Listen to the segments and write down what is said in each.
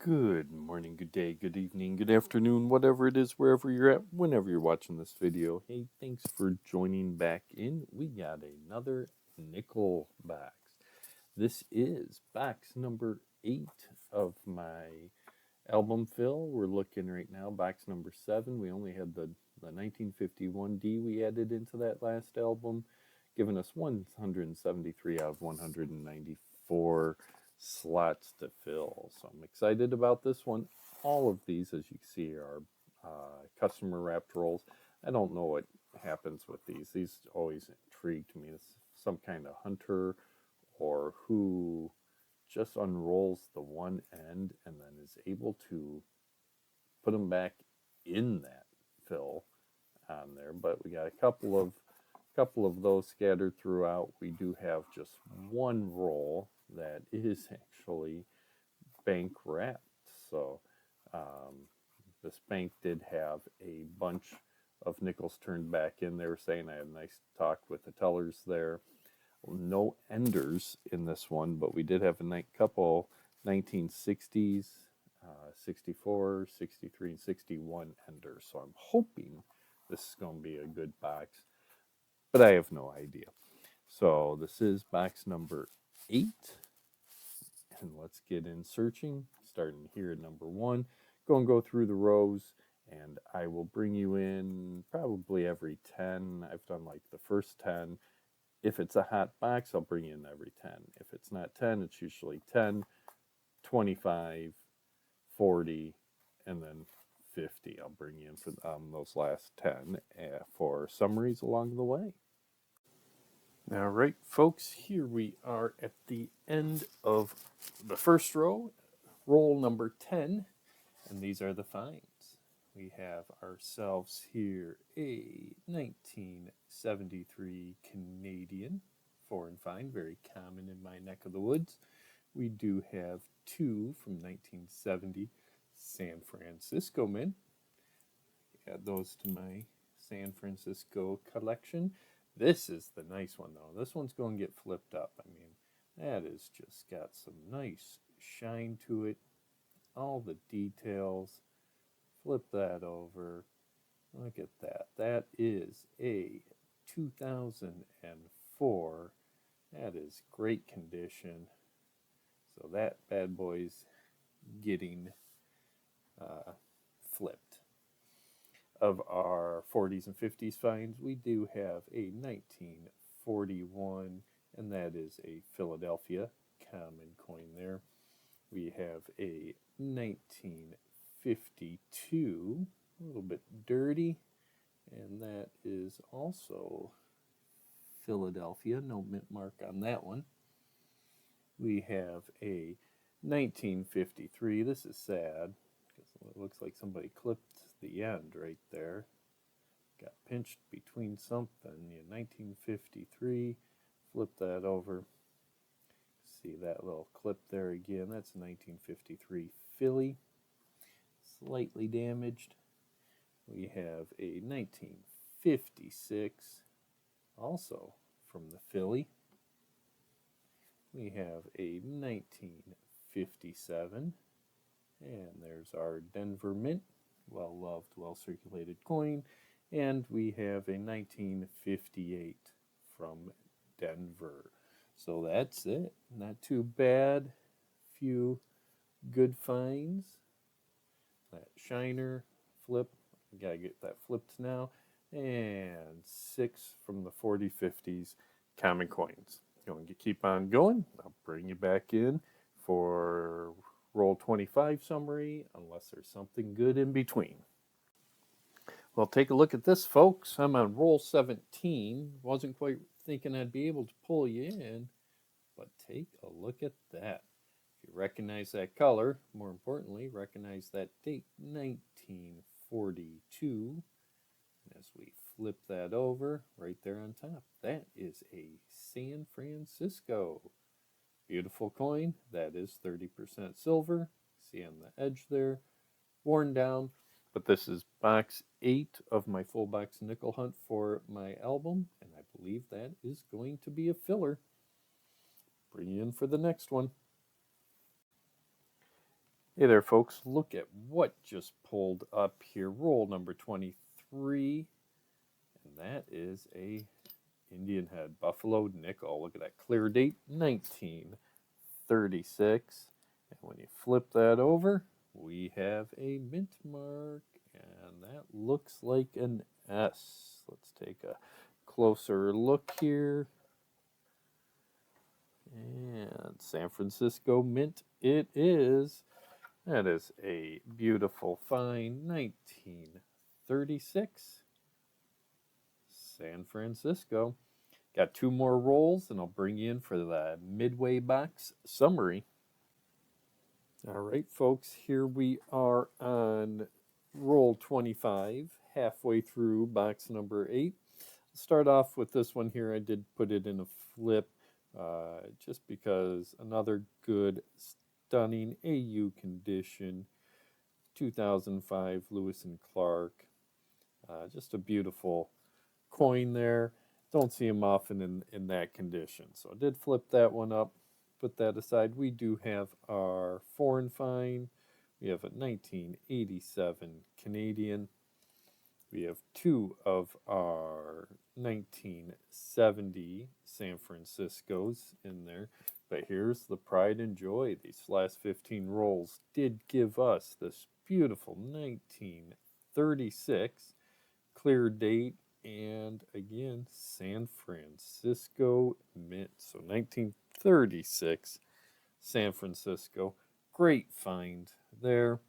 Good morning, good day, good evening, good afternoon, whatever it is, wherever you're at, whenever you're watching this video. Hey, thanks for joining back in. We got another nickel box. This is box number 8 of my album fill. We're looking right now, box number 7. We only had the 1951D we added into that last album, giving us 173 out of 194 slots to fill. So I'm excited about this one. All of these, as you see, are customer wrapped rolls. I don't know what happens with these. These always intrigued me. It's some kind of hunter or who just unrolls the one end and then is able to put them back in that fill on there. But we got a couple of those scattered throughout. We do have just one roll that is actually bank wrapped. So this bank did have a bunch of nickels turned back in. They were saying I had a nice talk with the tellers there. No enders in this one, but we did have a couple 1960s, 64, 63, and 61 enders. So I'm hoping this is going to be a good box, but I have no idea. So this is box number 8, and let's get in searching, starting here at number 1. Go through the rows, and I will bring you in probably every 10. I've done like the first 10. If it's a hot box, I'll bring you in every 10. If it's not 10, it's usually 10, 25, 40, and then 50. I'll bring you in for those last 10 for summaries along the way. All right, folks, here we are at the end of the first row, roll number 10, and these are the finds. We have ourselves here a 1973 Canadian foreign find, very common in my neck of the woods. We do have 2 from 1970 San Francisco Mint. Add those to my San Francisco collection. This is the nice one, though. This one's going to get flipped up. I mean, that has just got some nice shine to it. All the details. Flip that over. Look at that. That is a 2004. That is great condition. So that bad boy's getting flipped. Of our 40s and 50s finds, we do have a 1941, and that is a Philadelphia common coin there. We have a 1952, a little bit dirty, and that is also Philadelphia, no mint mark on that one. We have a 1953, this is sad, because it looks like somebody clipped the end right there. Got pinched between something. 1953, flip that over. See that little clip there again. That's a 1953 Philly, slightly damaged. We have a 1956, also from the Philly. We have a 1957, and there's our Denver Mint, well-loved, well-circulated coin. And we have a 1958 from Denver. So that's it. Not too bad. Few good finds. That shiner flip. Gotta get that flipped now. And 6 from the 40-50s common coins. Going to keep on going. I'll bring you back in for roll 25 summary, unless there's something good in between. Well, take a look at this, folks. I'm on roll 17. Wasn't quite thinking I'd be able to pull you in, but take a look at that. If you recognize that color, more importantly, recognize that date, 1942. And as we flip that over, right there on top, that is a San Francisco. Beautiful coin. That is 30% silver. See on the edge there, worn down. But this is box 8 of my full box nickel hunt for my album, and I believe that is going to be a filler. Bring you in for the next one. Hey there, folks. Look at what just pulled up here. Roll number 23, and that is a Indian head buffalo nickel. Look at that clear date, 1936. And when you flip that over, we have a mint mark, and that looks like an S. Let's take a closer look here. And San Francisco mint it is. That is a beautiful, fine 1936 San Francisco. Got two more rolls, and I'll bring you in for the midway box summary. All right, folks, here we are on roll 25, halfway through box number 8. I'll start off with this one here. I did put it in a flip just because another good, stunning AU condition. 2005 Lewis and Clark. Just a beautiful coin there. Don't see them often in that condition. So I did flip that one up, put that aside. We do have our foreign fine. We have a 1987 Canadian. We have two of our 1970 San Franciscos in there. But here's the pride and joy. These last 15 rolls did give us this beautiful 1936 clear date, and again, San Francisco mint. So 1936 San Francisco. Great find there.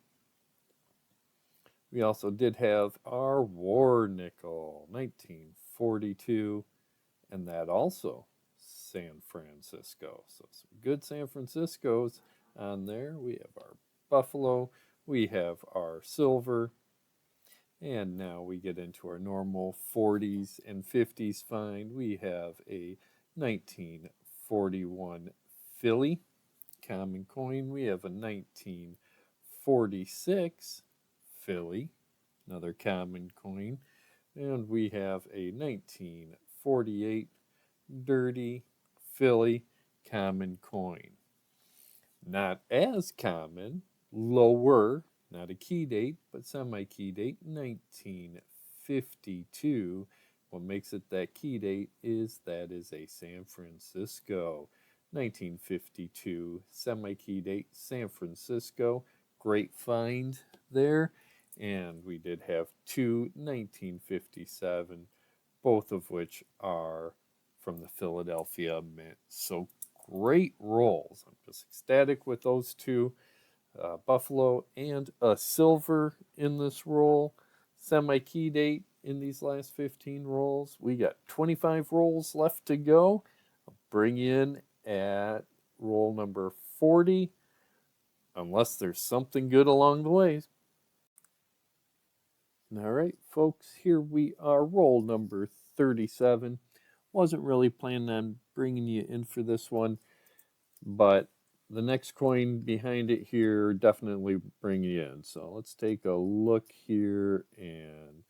We also did have our war nickel, 1942, and that also San Francisco. So some good San Franciscos on there. We have our buffalo, we have our silver, and now we get into our normal 40s and 50s find. We have a 1941 Philly common coin. We have a 1946 Philly, another common coin. And we have a 1948 Dirty Philly common coin. Not as common, lower, not a key date, but semi-key date, 1952. What makes it that key date is that is a San Francisco. 1952 semi-key date, San Francisco. Great find there. And we did have two 1957, both of which are from the Philadelphia Mint. So great rolls. I'm just ecstatic with those two. Buffalo and a silver in this roll. Semi-key date in these last 15 rolls. We got 25 rolls left to go. I'll bring in at roll number 40, unless there's something good along the way. All right, folks, here we are, roll number 37. Wasn't really planning on bringing you in for this one, but the next coin behind it here definitely bring you in. So let's take a look here and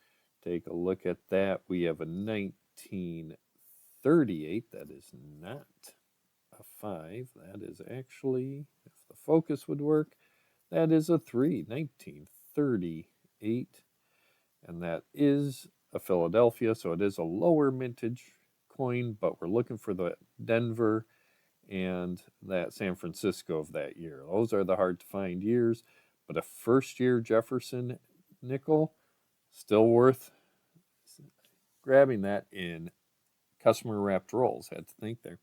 take a look at that. We have a 1938. That is not a 5. That is actually, if the focus would work, that is a 3. 1938. And that is a Philadelphia, so it is a lower mintage coin, but we're looking for the Denver and that San Francisco of that year. Those are the hard to find years, but a first year Jefferson nickel, still worth grabbing that in customer wrapped rolls. Had to think there.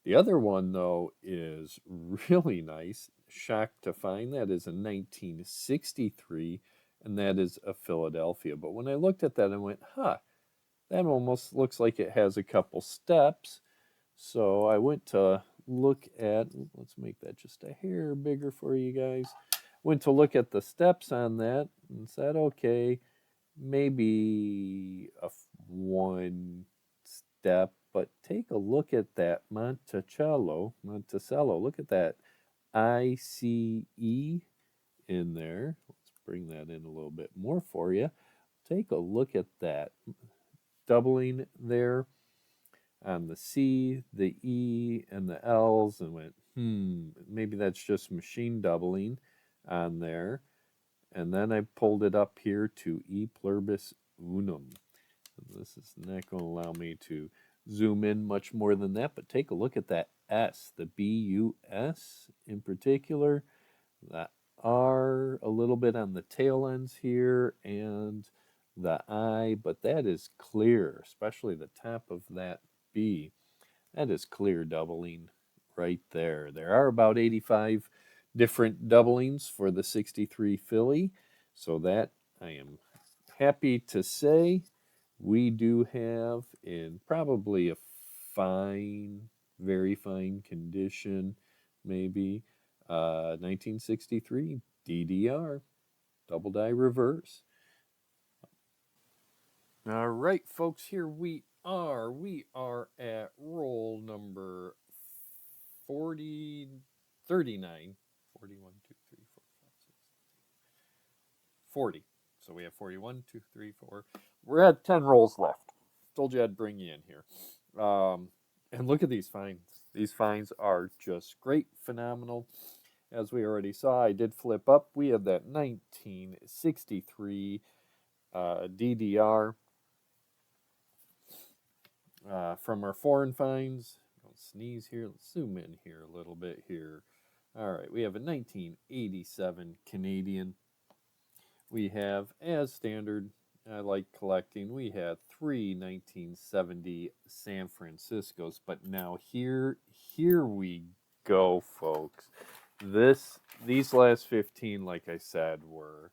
The other one, though, is really nice. Shocked to find that is a 1963, and that is a Philadelphia. But when I looked at that, I went, that almost looks like it has a couple steps. So I went to look at, let's make that just a hair bigger for you guys. Went to look at the steps on that and said, okay, maybe one step, but take a look at that Monticello. Look at that ICE in there. Let's bring that in a little bit more for you. Take a look at that doubling there on the C, the E, and the L's, and went, maybe that's just machine doubling on there. And then I pulled it up here to E pluribus unum. This is not going to allow me to zoom in much more than that, but take a look at that S, the BUS in particular, that R a little bit on the tail ends here, and the I, but that is clear, especially the top of that B. That is clear doubling right there. There are about 85 different doublings for the 63 Philly, so that I am happy to say we do have in probably a fine, very fine condition, maybe 1963 DDR, double die reverse. All right, folks, here we are. We are at roll number 40, 39, 41, 2, 3, 4, 5, 6, 40. So we have 41, 2, 3, 4. We're at 10 rolls left. Told you I'd bring you in here. And look at these finds. These finds are just great, phenomenal. As we already saw, I did flip up. We have that 1963 DDR from our foreign finds. Don't sneeze here. Let's zoom in here a little bit here. All right, we have a 1987 Canadian. We have, as standard, I like collecting, we had three 1970 San Franciscos, but now here we go, folks. These last 15, like I said, were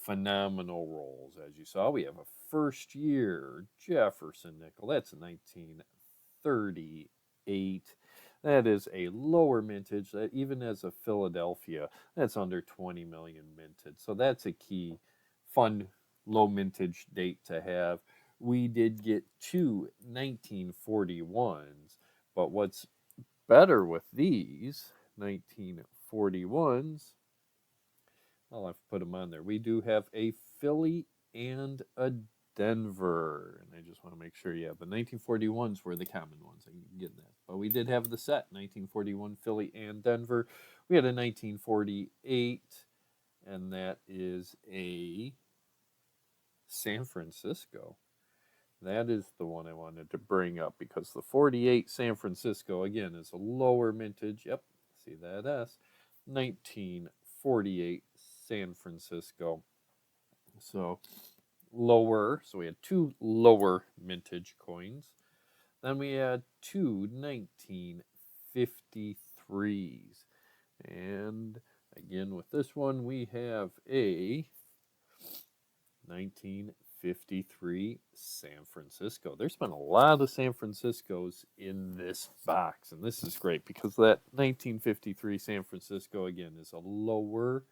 phenomenal rolls. As you saw, we have a first year Jefferson nickel. That's a 1938. That is a lower mintage. That even as a Philadelphia, that's under 20 million minted. So that's a key, fun, low mintage date to have. We did get two 1941s, but what's better with these 1941s, I'll have to put them on there. We do have a Philly and a Denver. And I just want to make sure, yeah, the 1941s were the common ones. I can get that. But we did have the set 1941 Philly and Denver. We had a 1948, and that is a San Francisco. That is the one I wanted to bring up because the 48 San Francisco, again, is a lower mintage. Yep, see that S. 1948 San Francisco. So lower. So we had two lower mintage coins. Then we had two 1953s. And again, with this one, we have a 1953 San Francisco. There's been a lot of San Franciscos in this box, and this is great because that 1953 San Francisco, again, is a lower,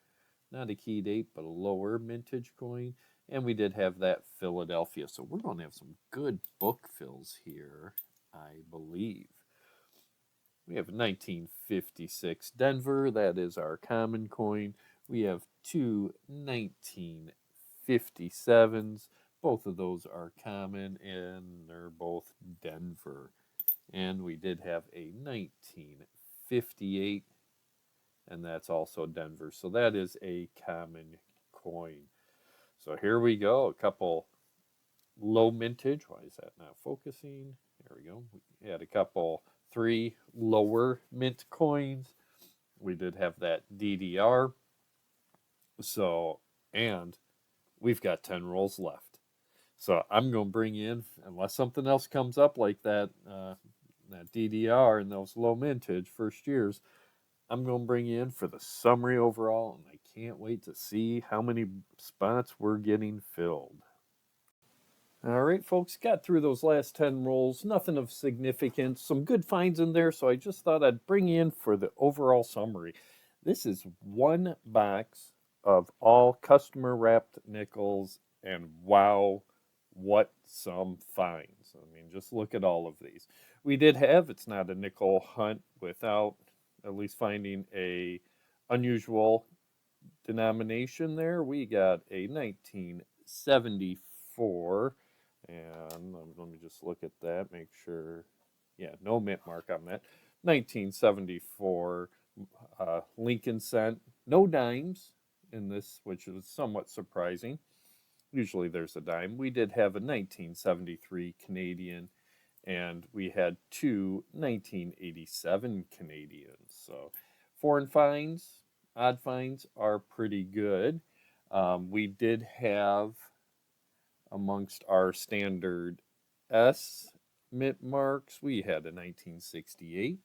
not a key date, but a lower mintage coin. And we did have that Philadelphia. So we're going to have some good book fills here, I believe. We have 1956 Denver. That is our common coin. We have two 1957s. Both of those are common, and they're both Denver. And we did have a 1958, and that's also Denver. So that is a common coin. So here we go. A couple low mintage. Why is that not focusing? There we go. We had a couple three lower mint coins. We did have that DDR. So, and we've got 10 rolls left. So I'm going to bring in, unless something else comes up like that, that DDR and those low mintage first years, I'm going to bring you in for the summary overall, and I can't wait to see how many spots we're getting filled. All right, folks, got through those last 10 rolls. Nothing of significance. Some good finds in there, so I just thought I'd bring you in for the overall summary. This is one box of all customer wrapped nickels, and wow, what some finds. I mean, just look at all of these. We did have, it's not a nickel hunt without at least finding a unusual denomination there. We got a 1974, and let me just look at that, make sure. Yeah, no mint mark on that. 1974 Lincoln cent No dimes in this, which was somewhat surprising. Usually there's a dime. We did have a 1973 Canadian, and we had two 1987 Canadians. So foreign finds, odd finds are pretty good. We did have amongst our standard S mint marks, we had a 1968,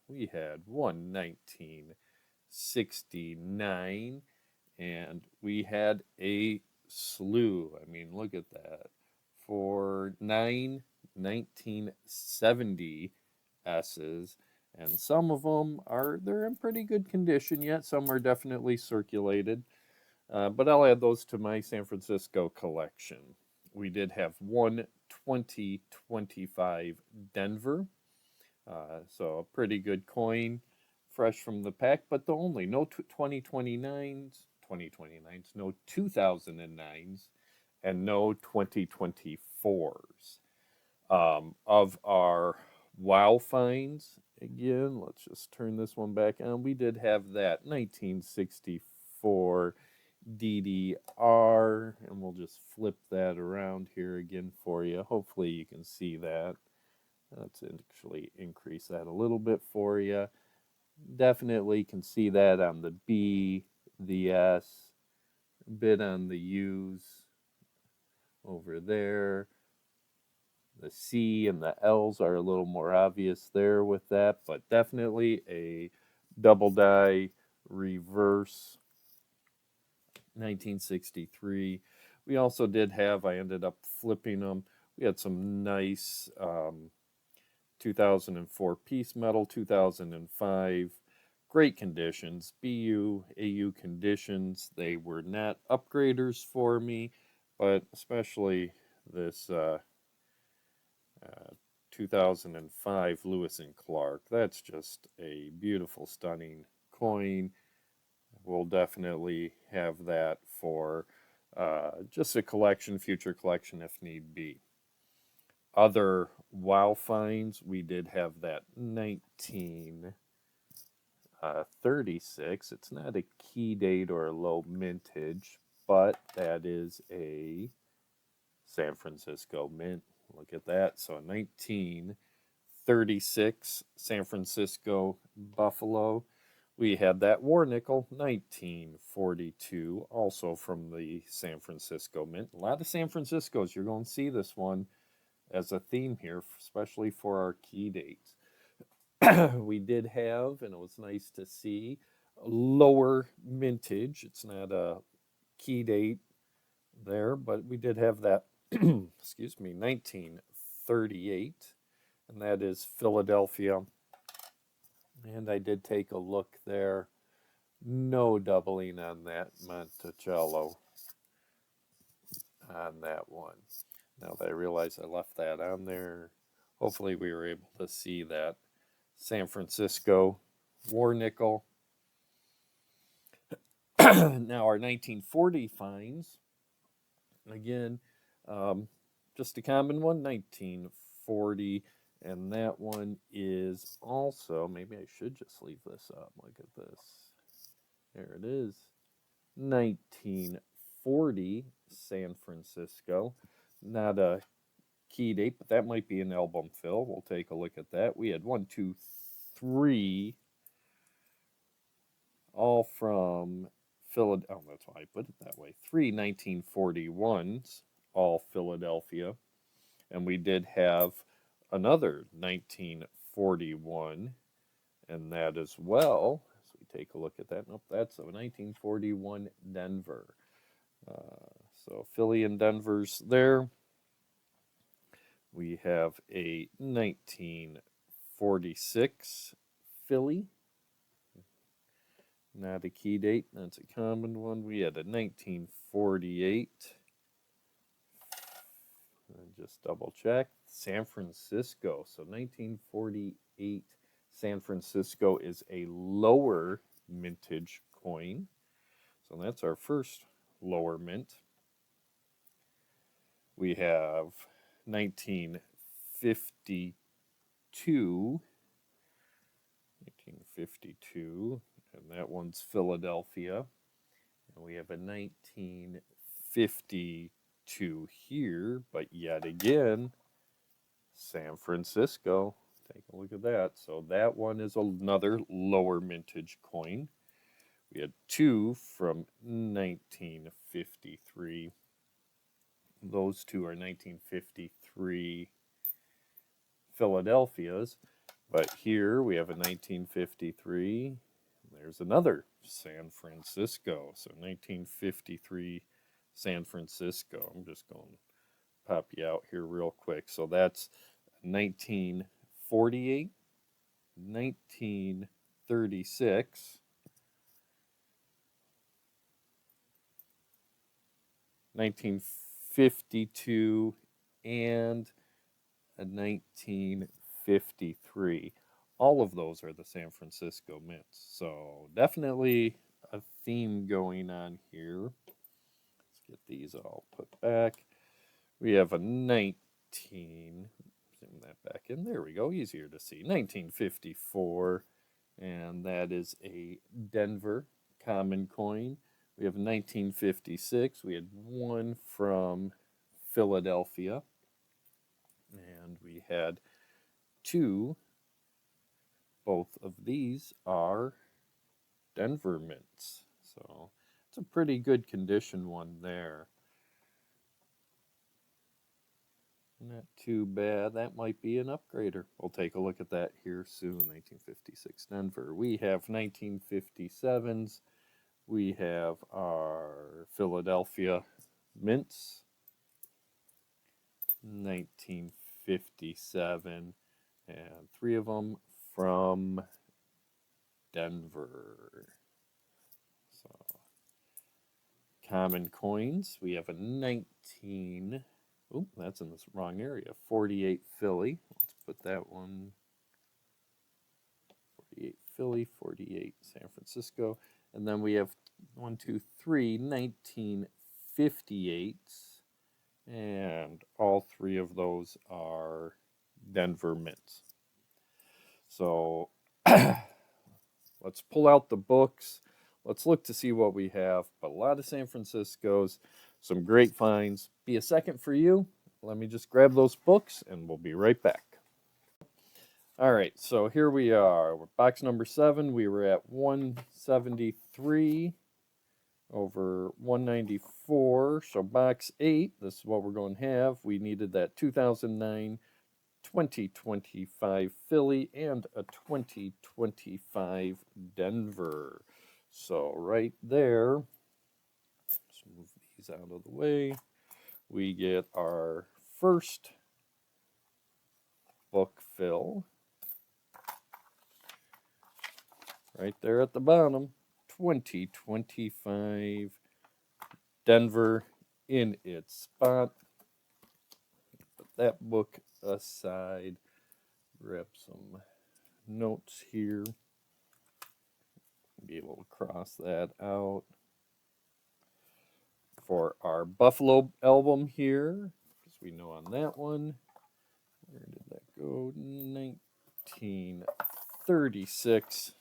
we had one 1969, and we had a slew. I mean, look at that. For nine 1970 S's, and some of them they're in pretty good condition yet. Some are definitely circulated. But I'll add those to my San Francisco collection. We did have one 2025 Denver, so a pretty good coin, fresh from the pack, but the only no 2029s, no 2009s, and no 2024s. Of our wow finds, again, let's just turn this one back on. We did have that 1964 DDR, and we'll just flip that around here again for you. Hopefully you can see that. Let's actually increase that a little bit for you. Definitely can see that on the B, the S, a bit on the U's over there. The C and the L's are a little more obvious there with that, but definitely a double die reverse 1963. We also did have, I ended up flipping them. We had some nice 2004 piece metal, 2005. Great conditions, BU, AU conditions. They were not upgraders for me, but especially this 2005 Lewis and Clark. That's just a beautiful, stunning coin. We'll definitely have that for just a collection, future collection if need be. Other wow finds, we did have that 1936. It's not a key date or a low mintage, but that is a San Francisco mint. Look at that. So 1936 San Francisco Buffalo. We had that war nickel, 1942, also from the San Francisco Mint. A lot of San Franciscos. You're going to see this one as a theme here, especially for our key dates. We did have, and it was nice to see, a lower mintage. It's not a key date there, but we did have that, excuse me, 1938, and that is Philadelphia. And I did take a look there. No doubling on that Monticello on that one. Now that I realize I left that on there, hopefully we were able to see that San Francisco war nickel. Now our 1940 finds, again, just a common one, 1940. And that one is also, maybe I should just leave this up. Look at this. There it is. 1940 San Francisco. Not a key date, but that might be an album fill. We'll take a look at that. We had 1, 2, 3, all from Philadelphia. Oh, that's why I put it that way. 3 1941s, all Philadelphia. And we did have another 1941, and that as well. So we take a look at that. Nope, that's a 1941 Denver. So Philly and Denver's there. We have a 1946 Philly. Not a key date, that's a common one. We had a 1948. Just double check. San Francisco. So 1948 San Francisco is a lower mintage coin. So that's our first lower mint. We have 1952. 1952. And And that one's Philadelphia. And we have a 1952 here, but yet again, San Francisco. Take a look at that. So that one is another lower mintage coin. We had two from 1953. Those two are 1953 Philadelphias. But here we have a 1953. There's another San Francisco. So 1953 San Francisco. I'm just going to pop you out here real quick. So that's 1948, 1936, 1952, and a 1953. All of those are the San Francisco mints. So definitely a theme going on here. Let's get these all put back. We have a 19, zoom that back in. There we go, easier to see. 1954, and that is a Denver common coin. We have 1956. We had one from Philadelphia, and we had two. Both of these are Denver mints, so it's a pretty good condition one there. Not too bad. That might be an upgrader. We'll take a look at that here soon. 1956 Denver. We have 1957s. We have our Philadelphia mints. 1957. And three of them from Denver. So, common coins. We have a 19. Oh, that's in the wrong area. 48 Philly. Let's put that one. 48 Philly, 48 San Francisco. And then we have 1, 2, 3, 1958s. And all three of those are Denver mints. So let's pull out the books. Let's look to see what we have. But a lot of San Franciscos, some great finds. Be a second for you. Let me just grab those books and we'll be right back. All right, so here we are. Box number 7, we were at 173 over 194. So box 8, this is what we're going to have. We needed that 2009 2025 Philly and a 2025 Denver. So right there, let's move these out of the way. We get our first book fill right there at the bottom. 2025 Denver in its spot. Put that book aside. Grab some notes here. Be able to cross that out. For our Buffalo album here, because we know on that one, where did that go? 1936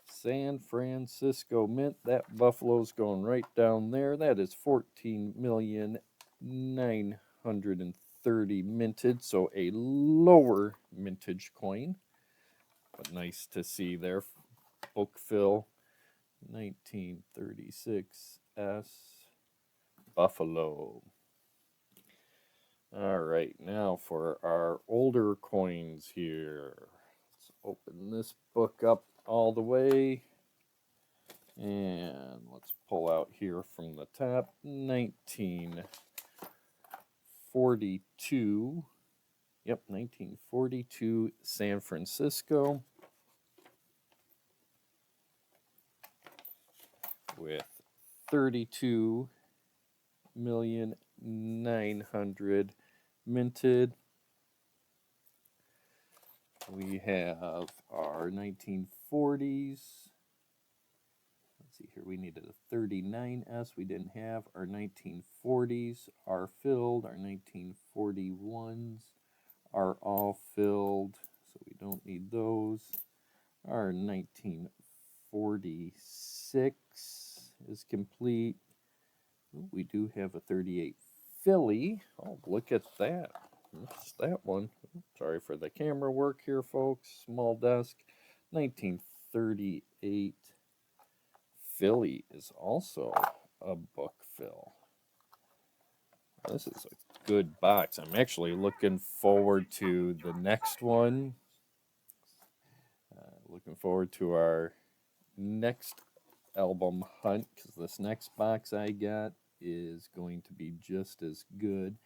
San Francisco Mint. That Buffalo's going right down there. That is 14,930,000 minted, so a lower mintage coin, but nice to see there. Book fill 1936 S Buffalo. All right, now for our older coins here. Let's open this book up all the way. And let's pull out here from the top. 1942. Yep, 1942 San Francisco. With 32,900,000 minted. We have our 1940s. Let's see here, we needed a 39S. We didn't have. Our 1940s are filled. Our 1941s are all filled, so we don't need those. Our 1946 is complete. Ooh, we do have a 38 Philly. Oh, look at that. What's that one? Sorry for the camera work here, folks. Small desk. 1938 Philly is also a book fill. This is a good box. I'm actually looking forward to the next one. Looking forward to our next album hunt because this next box I got is going to be just as good.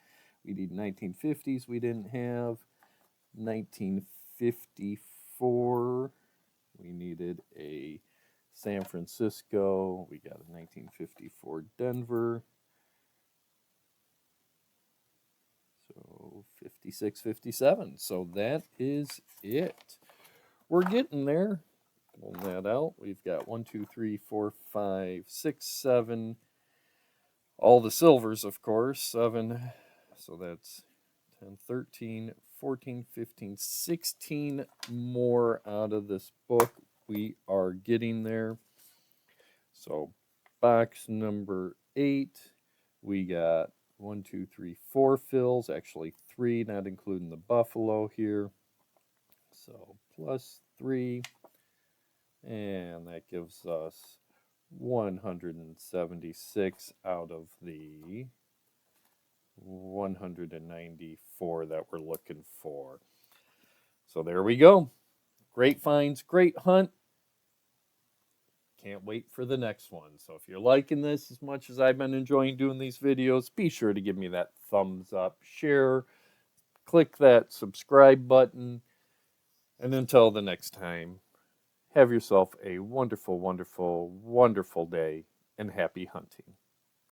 We need 1950s we didn't have. 1954 we needed a San Francisco. We got a 1954 Denver. So 56, 57. So that is it. We're getting there. Pull that out. We've got 1, 2, 3, 4, 5, 6, 7. All the silvers, of course. 7. So that's 10, 13, 14, 15, 16 more out of this book. We are getting there. So box number 8. We got 1, 2, 3, 4 fills. Actually 3, not including the buffalo here. So plus 3. And that gives us 176 out of the 194 that we're looking for. So there we go. Great finds, great hunt. Can't wait for the next one. So if you're liking this as much as I've been enjoying doing these videos, be sure to give me that thumbs up, share, click that subscribe button. And until the next time, have yourself a wonderful, wonderful, wonderful day and happy hunting.